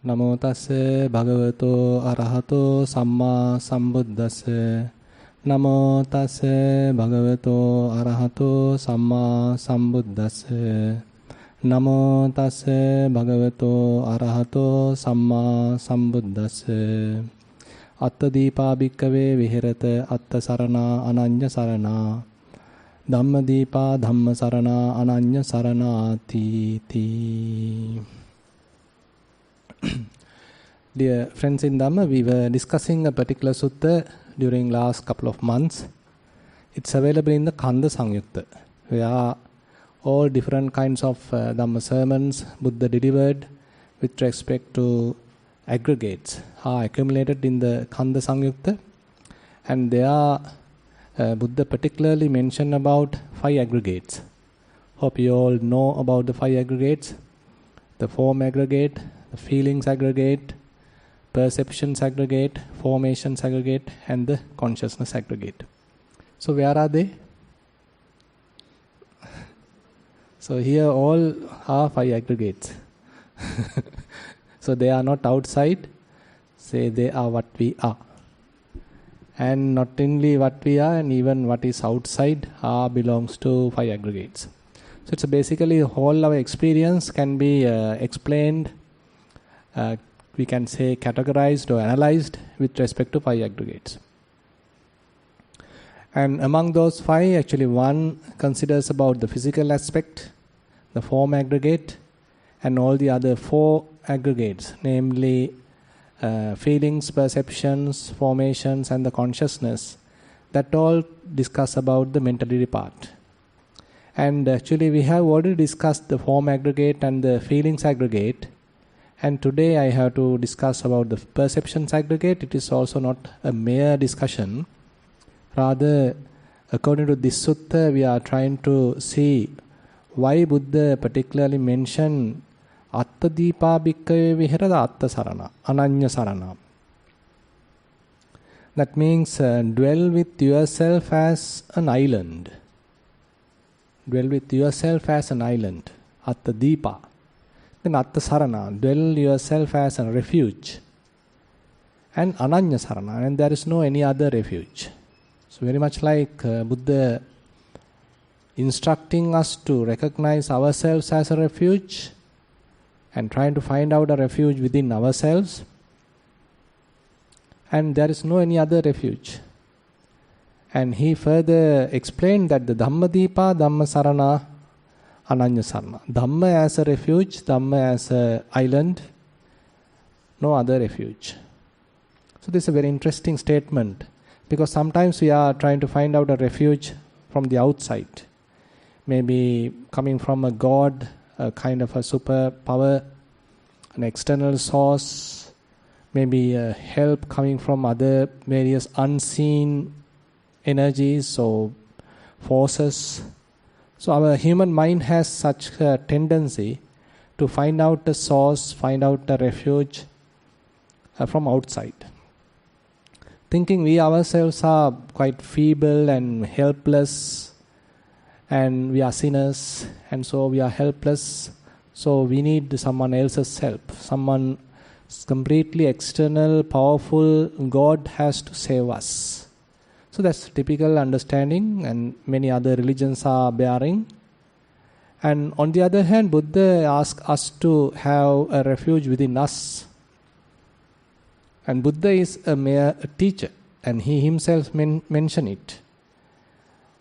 Namo tassa bhagavato arahato samma sambuddhassa. Namo tassa bhagavato arahato samma sambuddhassa. Namo tassa bhagavato arahato samma sambuddhassa. Attadipa bhikkave vihirata attasarana ananya sarana. Dhammadipa dhammasarana ananya saranati ti. Dear friends in Dhamma, we were discussing a particular sutta during last couple of months. It's available in the Kanda Sangyutta, where all different kinds of Dhamma sermons Buddha delivered with respect to aggregates are accumulated in the Kanda Sangyutta, and there Buddha particularly mentioned about 5 aggregates. Hope you all know about the 5 aggregates: the form aggregate, the feelings aggregate, perceptions aggregate, formations aggregate, and the consciousness aggregate. So where are they? So here all are 5 aggregates. So they are not outside, say they are what we are. And not only what we are, and even what is outside belongs to 5 aggregates. So it's basically whole our experience can be explained, we can say categorized or analyzed with respect to 5 aggregates. And among those 5, actually one considers about the physical aspect, the form aggregate, and all the other 4 aggregates, namely feelings, perceptions, formations, and the consciousness, that all discuss about the mentality part. And actually we have already discussed the form aggregate and the feelings aggregate, and today I have to discuss about the perceptions aggregate. It is also not a mere discussion. Rather, according to this sutta, we are trying to see why Buddha particularly mentioned Attadipa bhikkave vihirata attasarana, ananya sarana. That means dwell with yourself as an island. Dwell with yourself as an island. Attadipa. Then attasarana, dwell yourself as a refuge. And ananya sarana, and there is no any other refuge. So very much like Buddha instructing us to recognize ourselves as a refuge and trying to find out a refuge within ourselves, and there is no any other refuge. And he further explained that the Dhammadipa Dhammasarana Ananya Sarana. Dhamma as a refuge, Dhamma as an island, no other refuge. So this is a very interesting statement, because sometimes we are trying to find out a refuge from the outside, maybe coming from a god, a kind of a superpower, an external source, maybe help coming from other various unseen energies or forces. So our human mind has such a tendency to find out a source, find out a refuge from outside, thinking we ourselves are quite feeble and helpless, and we are sinners, and so we are helpless, so we need someone else's help. Someone completely external, powerful God has to save us. So that's typical understanding, and many other religions are bearing. And on the other hand, Buddha asks us to have a refuge within us. And Buddha is a mere teacher, and he himself mentioned it.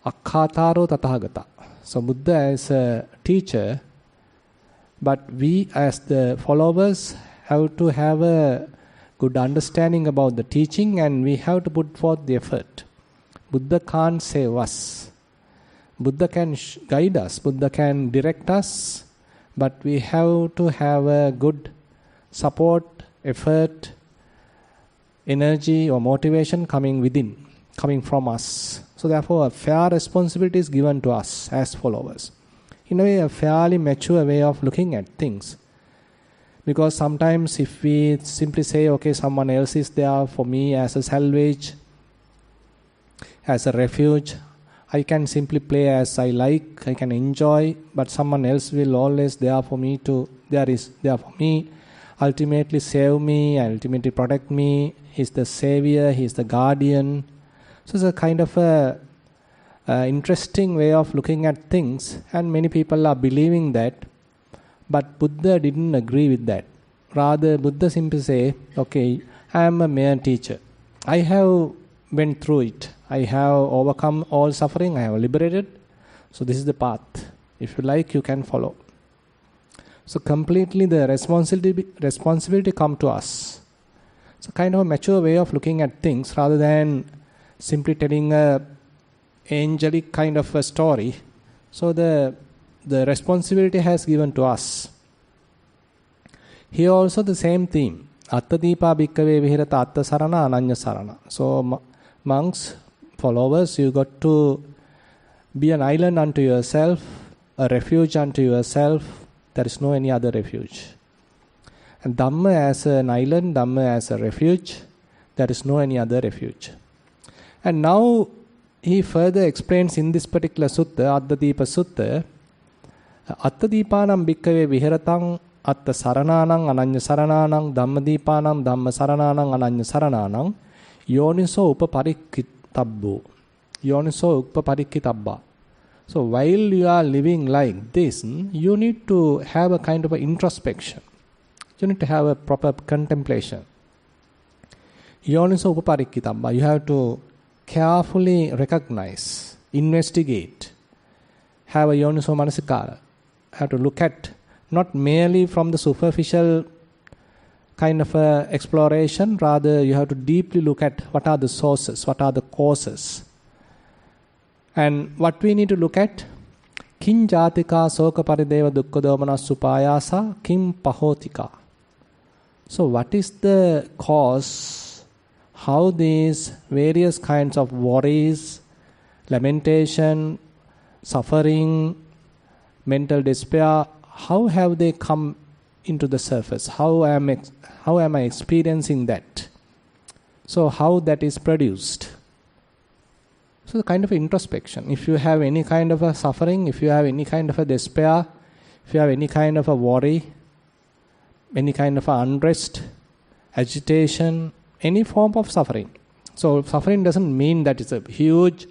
Akkhataro tathagata. So Buddha is a teacher, but we as the followers have to have a good understanding about the teaching, and we have to put forth the effort. Buddha can't save us. Buddha can guide us, Buddha can direct us, but we have to have a good support, effort, energy or motivation coming within, coming from us. So therefore a fair responsibility is given to us as followers. In a way, a fairly mature way of looking at things. Because sometimes if we simply say, okay, someone else is there for me as a salvage, as a refuge, I can simply play as I like, I can enjoy, but someone else will always there for me. ultimately save me, ultimately protect me. He's the savior, he's the guardian. So it's a kind of a interesting way of looking at things, and many people are believing that. But Buddha didn't agree with that. Rather, Buddha simply say, okay, I am a mere teacher. I have went through it. I have overcome all suffering. I have liberated. So this is the path. If you like, you can follow. So completely the responsibility come to us. It's a kind of a mature way of looking at things rather than simply telling a angelic kind of a story. So the responsibility has given to us. Here also the same theme. Attadipa bhikkave vihirata attasarana ananyasarana. So monks, followers, you got to be an island unto yourself, a refuge unto yourself. There is no any other refuge. And Dhamma as an island, Dhamma as a refuge, there is no any other refuge. And now he further explains in this particular sutta, Attadipa Sutta, Attadipanam bhikkave viharatang atta sarananang ananya sarananang dhammadipanam dhamma sarananang ananya sarananang yoniso upaparikkittabbo. Yoniso upaparikkittabba. So while you are living like this, you need to have a kind of a introspection. You need to have a proper contemplation. Yoniso upaparikkittabba. You have to carefully recognize, investigate, have a yoniso manasikara. Have to look at not merely from the superficial kind of exploration, rather you have to deeply look at what are the sources, what are the causes. And what we need to look at, Kim jatika soka parideva dukkha domana supayasa kim pahotika. So what is the cause, how these various kinds of worries, lamentation, suffering, mental despair, how have they come into the surface? How am I experiencing that? So how that is produced? So the kind of introspection. If you have any kind of a suffering, if you have any kind of a despair, if you have any kind of a worry, any kind of a unrest, agitation, any form of suffering. So suffering doesn't mean that it's a huge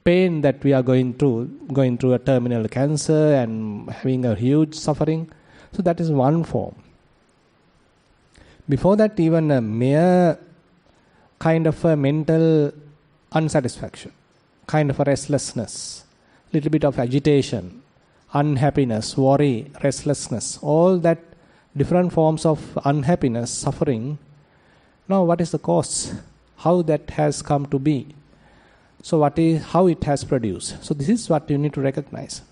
pain that we are going through a terminal cancer and having a huge suffering. So that is one form. Before that, even a mere kind of a mental unsatisfaction, kind of a restlessness, little bit of agitation, unhappiness, worry, restlessness, all that different forms of unhappiness, suffering. Now what is the cause? How that has come to be? So how it has produced. So this is what you need to recognize.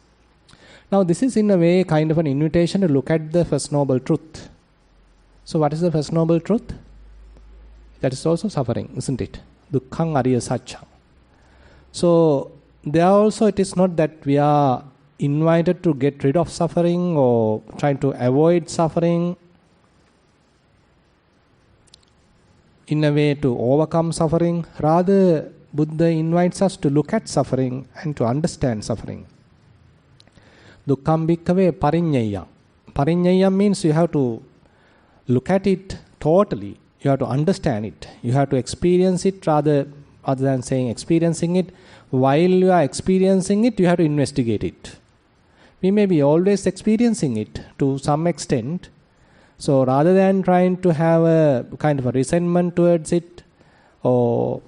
Now this is in a way kind of an invitation to look at the First Noble Truth. So what is the First Noble Truth? That is also suffering, isn't it? Dukkhang ariya satchang. So there also it is not that we are invited to get rid of suffering or trying to avoid suffering. In a way to overcome suffering. Rather, Buddha invites us to look at suffering and to understand suffering. Dukkham bhikkave pariññayyam. Pariññayyam means you have to look at it totally. You have to understand it. You have to experience it rather than saying experiencing it. While you are experiencing it, you have to investigate it. We may be always experiencing it to some extent. So rather than trying to have a kind of a resentment towards it or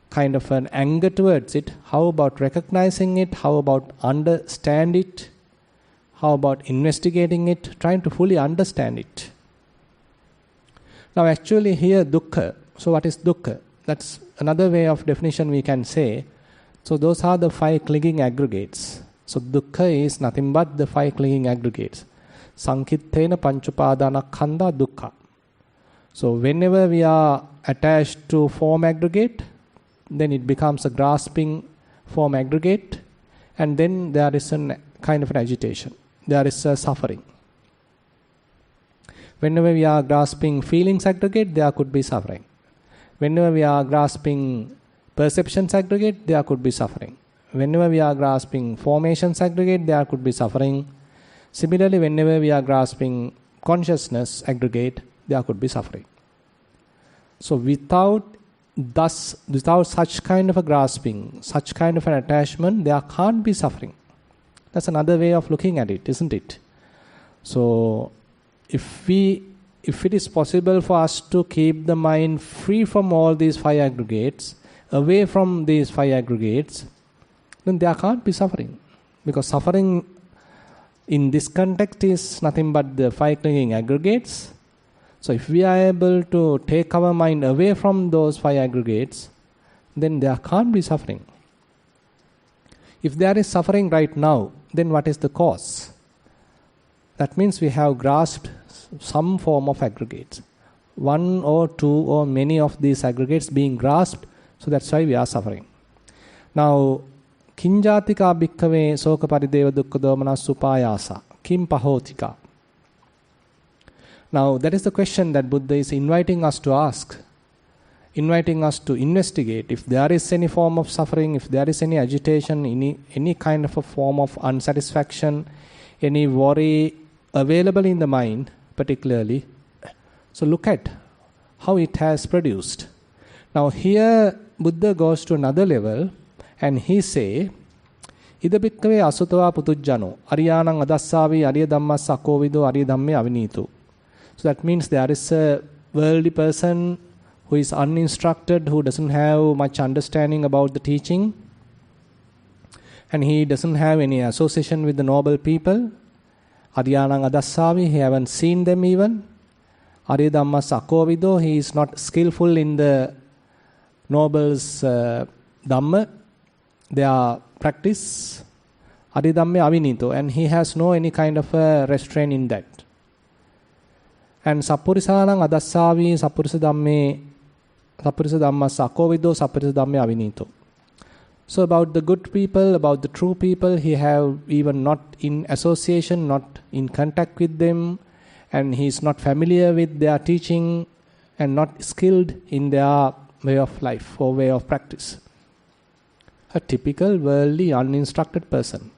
kind of an anger towards it, how about recognizing it? How about understand it? How about investigating it? Trying to fully understand it. Now actually here dukkha. So what is dukkha? That's another way of definition we can say. So those are the 5 clinging aggregates. So dukkha is nothing but the 5 clinging aggregates. Sankittena panchupadana khanda dukkha. So whenever we are attached to form aggregate, then it becomes a grasping form aggregate, and then there is a kind of an agitation. There is a suffering. Whenever we are grasping feelings aggregate, there could be suffering. Whenever we are grasping perceptions aggregate, there could be suffering. Whenever we are grasping formations aggregate, there could be suffering. Similarly, whenever we are grasping consciousness aggregate, there could be suffering. So without such kind of a grasping, such kind of an attachment, there can't be suffering. That's another way of looking at it, isn't it? So if it is possible for us to keep the mind free from all these five aggregates, away from these five aggregates, then there can't be suffering. Because suffering in this context is nothing but the five clinging aggregates. So if we are able to take our mind away from those five aggregates, then there can't be suffering. If there is suffering right now, then what is the cause? That means we have grasped some form of aggregates. One or two or many of these aggregates being grasped, so that's why we are suffering. Now, Kinjatika bhikkave soka parideva dukkha domana supayasa. Kim pahotika. Now, that is the question that Buddha is inviting us to ask, inviting us to investigate. If there is any form of suffering, if there is any agitation, any kind of a form of unsatisfaction, any worry available in the mind, particularly, so look at how it has produced. Now, here Buddha goes to another level and he say, Ida bhikkave asutava putujjano, ariyanang adassavi ariya dhammassa akovido ariya dhamme avinito. So that means there is a worldly person who is uninstructed, who doesn't have much understanding about the teaching, and he doesn't have any association with the noble people. Ariyanang adassavi, he haven't seen them even. Ariya dhammassa akovido, he is not skillful in the noble's dhamma, their practice. Ariya dhamme avinito, and he has no any kind of a restraint in that. And sappurisanang adassavi sappurisa dhammassa akovido sappurisa dhamme avinito. So about the good people, about the true people, he have even not in association, not in contact with them, and he is not familiar with their teaching and not skilled in their way of life or way of practice. A typical worldly uninstructed person.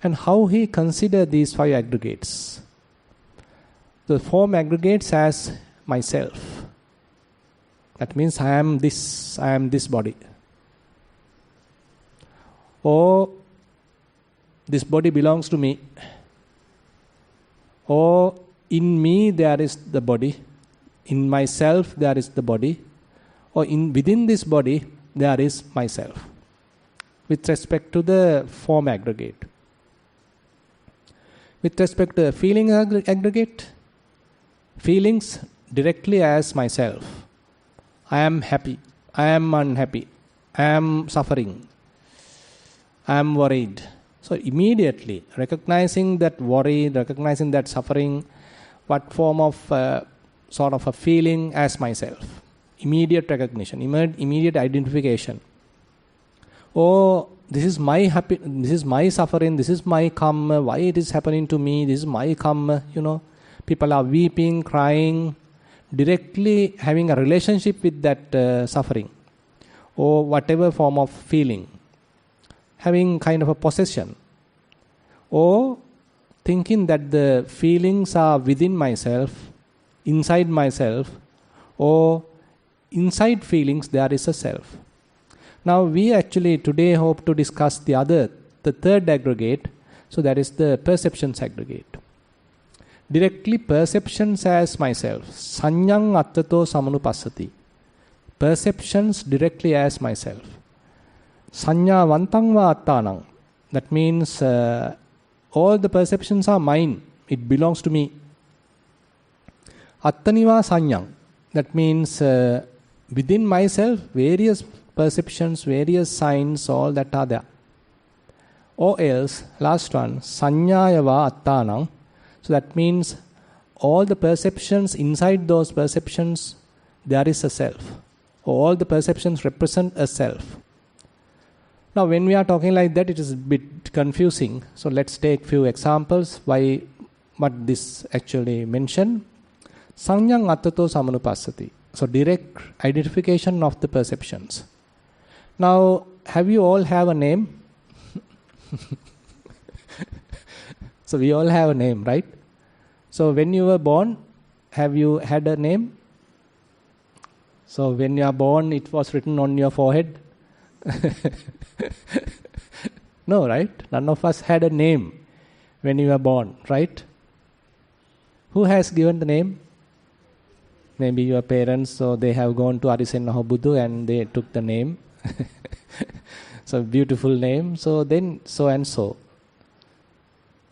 And how he consider these five aggregates? The form aggregates as myself. That means I am this body. Or this body belongs to me. Or in me there is the body. In myself there is the body. Or within this body there is myself. With respect to the form aggregate. With respect to the feeling aggregate, feelings directly as myself. I am happy. I am unhappy. I am suffering. I am worried. So immediately recognizing that worry, recognizing that suffering, what form of sort of a feeling as myself. Immediate recognition, immediate identification. Oh, this is my happy, this is my suffering, this is my karma, why it is happening to me, this is my karma, People are weeping, crying, directly having a relationship with that suffering or whatever form of feeling. Having kind of a possession. Or thinking that the feelings are within myself, inside myself, or inside feelings there is a self. Now we actually today hope to discuss the third aggregate, so that is the perceptions aggregate. Directly perceptions as myself. Sanyang attato samanupassati. Perceptions directly as myself. Sanya vantang va attanang. That means all the perceptions are mine. It belongs to me. Attaniva sanyang. That means within myself, various perceptions, various signs, all that are there. Or else, last one, sanyayava attanang. So that means all the perceptions, inside those perceptions, there is a self. All the perceptions represent a self. Now when we are talking like that, it is a bit confusing. So let's take few examples why what this actually mentioned. Sanyang attato samanupassati. So direct identification of the perceptions. Now, have you all have a name? So we all have a name, right? So when you were born, have you had a name? So when you are born, it was written on your forehead? No, right? None of us had a name when you were born, right? Who has given the name? Maybe your parents, so they have gone to Arisenna Buddhu and they took the name. So beautiful name. So then so and so.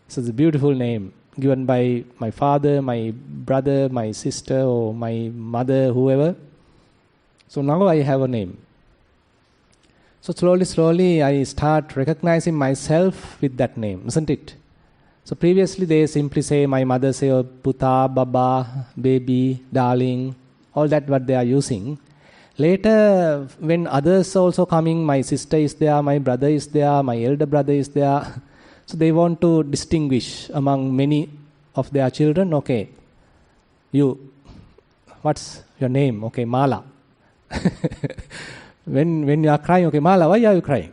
So it's a beautiful name given by my father, my brother, my sister, or my mother, whoever. So now I have a name. So slowly I start recognizing myself with that name, isn't it? So previously they simply say, my mother say, oh, Puta, Baba, baby, darling, all that what they are using. Later, when others also coming, my sister is there, my brother is there, my elder brother is there. So they want to distinguish among many of their children. Okay, you, what's your name? Okay, Mala. When you are crying, okay, Mala, why are you crying?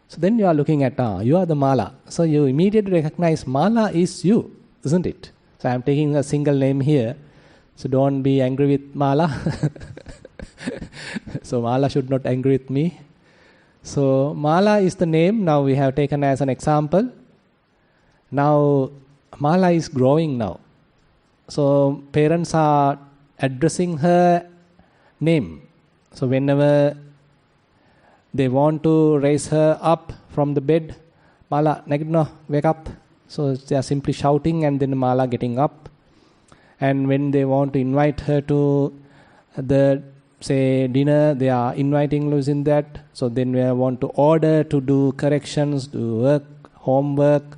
So then you are looking at, you are the Mala. So you immediately recognize Mala is you, isn't it? So I am taking a single name here. So don't be angry with Mala. So Mala should not angry with me. So Mala is the name now we have taken as an example. Now Mala is growing now. So parents are addressing her name. So whenever they want to raise her up from the bed, Mala, Nagno, wake up. So they are simply shouting and then Mala getting up. And when they want to invite her to the, say, dinner, they are inviting Luz in that. So then we want to order to do corrections, do work, homework,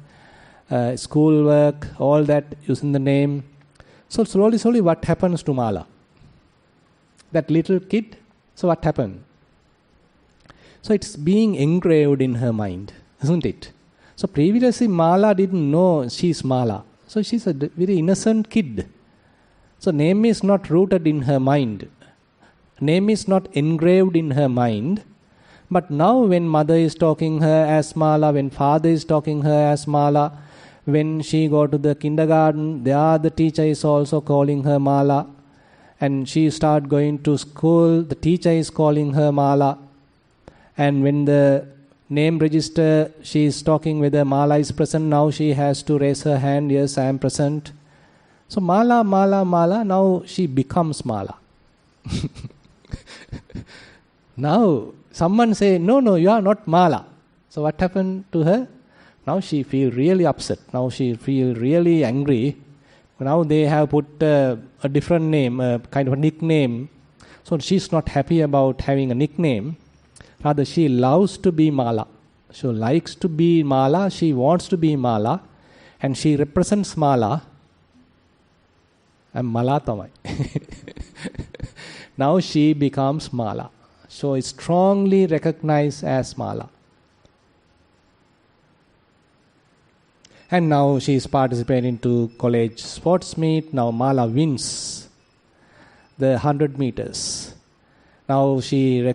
schoolwork, all that using the name. So slowly what happens to Mala? That little kid, so what happened? So it's being engraved in her mind, isn't it? So previously Mala didn't know she's Mala. So she's a very innocent kid. So name is not rooted in her mind. Name is not engraved in her mind. But now when mother is talking her as Mala, when father is talking her as Mala, when she go to the kindergarten, there the teacher is also calling her Mala. And she start going to school, the teacher is calling her Mala. And when the name register, she is talking whether Mala is present. Now she has to raise her hand, yes, I am present. So Mala, now she becomes Mala. Now someone say, no, you are not Mala. So what happened to her? Now she feel really upset. Now she feel really angry. Now they have put a different name, a kind of a nickname. So she's not happy about having a nickname. Rather, she loves to be Mala. She likes to be Mala. She wants to be Mala. And she represents Mala. I'm Mala Tamai. Now she becomes Mala. So it's strongly recognized as Mala. And now she is participating to college sports meet. Now Mala wins the 100 meters. Now she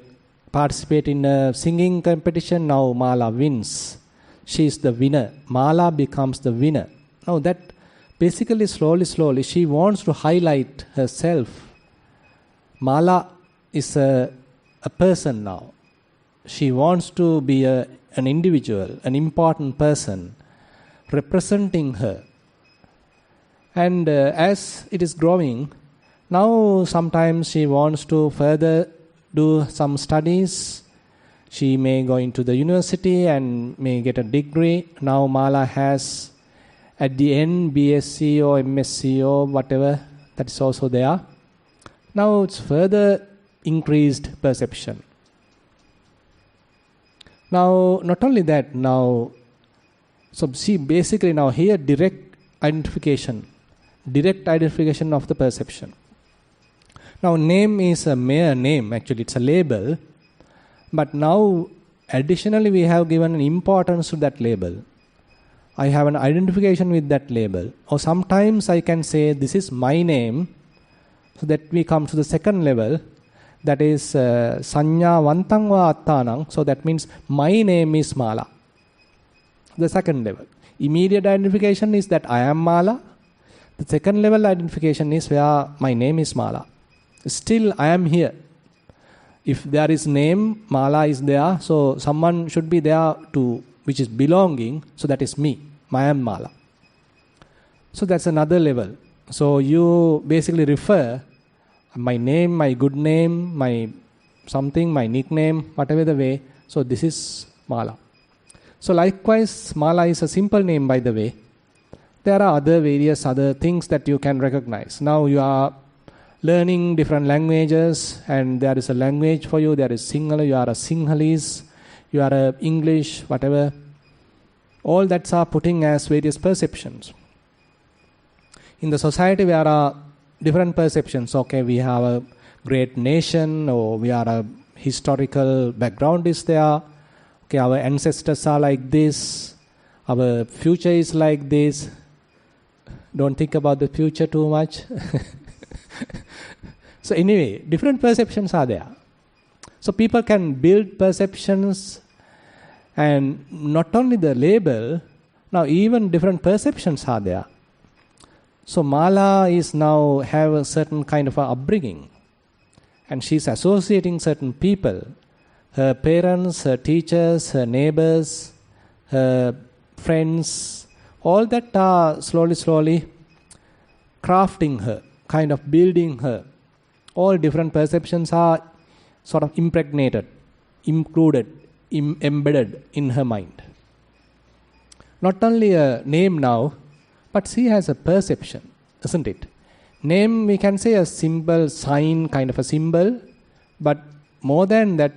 participates in a singing competition. Now Mala wins. She is the winner. Mala becomes the winner. Now that basically slowly she wants to highlight herself. Mala is a person now. She wants to be an individual, an important person, representing her. And as it is growing, now sometimes she wants to further do some studies. She may go into the university and may get a degree. Now Mala has at the end BSc or MSc or whatever, that is also there. Now it's further increased perception. Now not only that, now so see basically now here direct identification of the perception. Now name is a mere name, actually it's a label, but now additionally we have given an importance to that label. I have an identification with that label, or sometimes I can say this is my name, so that we come to the second level, that is sanya vantang va attanang, so that means my name is Mala. The second level. Immediate identification is that I am Mala. The second level identification is where my name is Mala. Still I am here. If there is name, Mala is there, so someone should be there to which is belonging, so that is me. I am Mala. So that's another level. So you basically refer my name, my good name, my something, my nickname, whatever the way. So this is Mala. So likewise, Mala is a simple name, by the way. There are various other things that you can recognize. Now you are learning different languages, and there is a language for you. There is Sinhala, you are a Sinhalese, you are a English, whatever. All that are putting as various perceptions. In the society, there are different perceptions. Okay, we have a great nation, or we are a historical background is there. Okay, our ancestors are like this. Our future is like this. Don't think about the future too much. So anyway, different perceptions are there. So people can build perceptions, and not only the label, now even different perceptions are there. So Mala is now have a certain kind of a upbringing, and she's associating certain people, her parents, her teachers, her neighbors, her friends, all that are slowly crafting her, kind of building her. All different perceptions are sort of impregnated, included, embedded in her mind. Not only a name now, but she has a perception, isn't it? Name, we can say a symbol, sign, kind of a symbol, but more than that,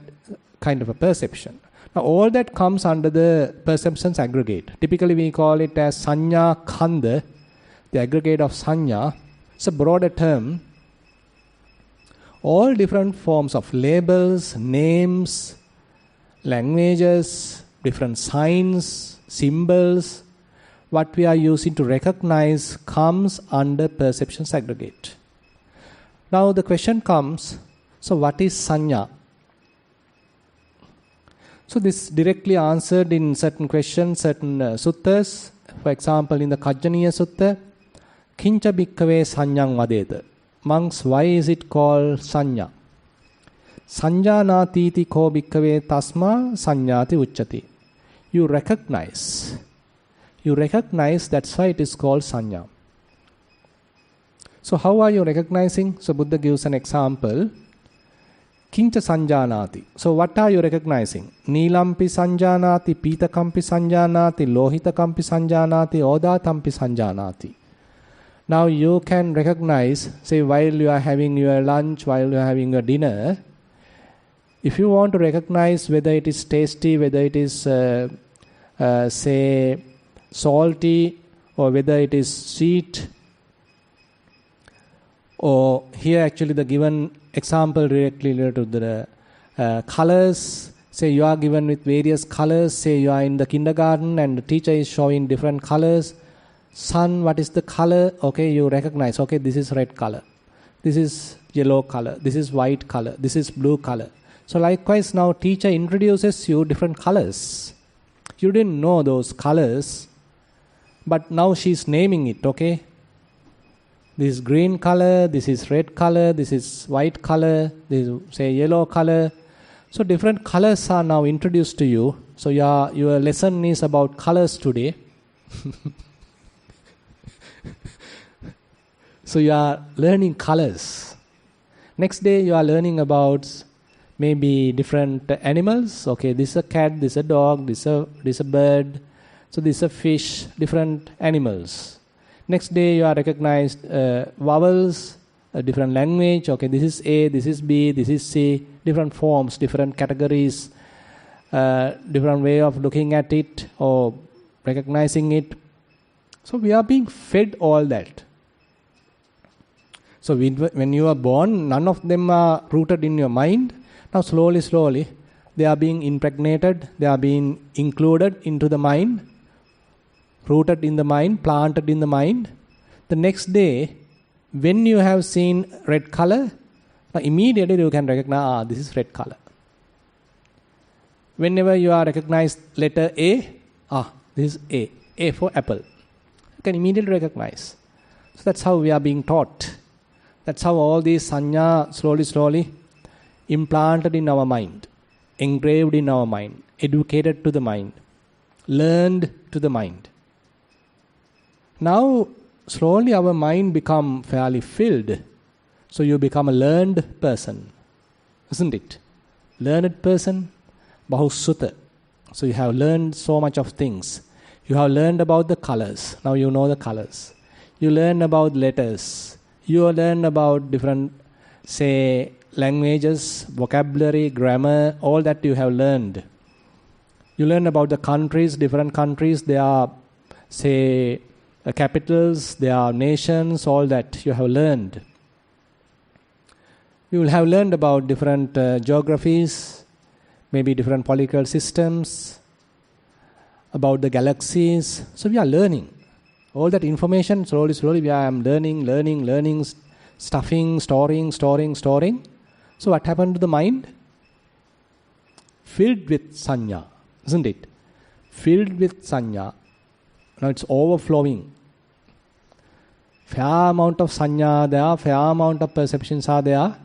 kind of a perception. Now all that comes under the perceptions aggregate. Typically we call it as Sanya Khanda, the aggregate of Sanya. It's a broader term. All different forms of labels, names, languages, different signs, symbols, what we are using to recognize comes under perceptions aggregate. Now the question comes, so what is Sanya? So this directly answered in certain questions, certain suttas. For example, in the Kajjaniya Sutta, Kincha Bhikkave Sanyang Vadeta. Monks, why is it called Sanya? Sanjanatiti ko bhikkave tasma sanyati uchchati. You recognize, that's why it is called Sanya. So how are you recognizing? So Buddha gives an example. Kincha sanjanati. So what are you recognizing? Nilampi sanjanati, pitakampi sanjanati, lohitakampi sanjanati, odatampi sanjanati. Now you can recognize, say while you are having your lunch, while you are having your dinner, if you want to recognize whether it is tasty, whether it is say salty, or whether it is sweet, or here actually the given example directly related to the colors. Say you are given with various colors. Say you are in the kindergarten and the teacher is showing different colors. Sun, what is the color? Okay, you recognize. Okay, this is red color. This is yellow color. This is white color. This is blue color. So likewise now teacher introduces you different colors. You didn't know those colors, but now she's naming it, okay? This is green color, this is red color, this is white color, this is say yellow color. So different colors are now introduced to you. So your lesson is about colors today. So you are learning colors. Next day you are learning about maybe different animals. Okay, this is a cat, this is a dog, this is a bird. So this is a fish, different animals. Next day you are recognized vowels, a different language. Okay, this is A, this is B, this is C. Different forms, different categories, different way of looking at it or recognizing it. So we are being fed all that. So when you are born, none of them are rooted in your mind. Now slowly, they are being impregnated, they are being included into the mind, rooted in the mind, planted in the mind. The next day, when you have seen red color, now immediately you can recognize, this is red color. Whenever you are recognized letter A, this is A for apple. You can immediately recognize. So that's how we are being taught. That's how all these sanya slowly implanted in our mind, engraved in our mind, educated to the mind, learned to the mind. Now, slowly our mind become fairly filled. So you become a learned person, isn't it? Learned person, bahusutta. So you have learned so much of things. You have learned about the colors. Now you know the colors. You learn about letters. You learn about different, say, languages, vocabulary, grammar, all that you have learned. You learn about the countries, different countries. They are, say, capitals, they are nations, all that you have learned. You will have learned about different geographies, maybe different political systems, about the galaxies. So we are learning. All that information, slowly we are learning, stuffing, storing. So what happened to the mind? Filled with sanya, isn't it? Filled with sanya. Now it's overflowing. Fair amount of sanya there, fair amount of perceptions are there,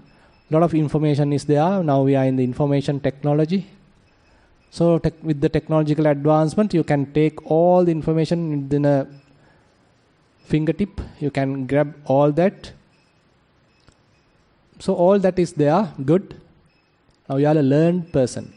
a lot of information is there. Now we are in the information technology. So with the technological advancement, you can take all the information in a fingertip. You can grab all that. So all that is there, good. Now you are a learned person.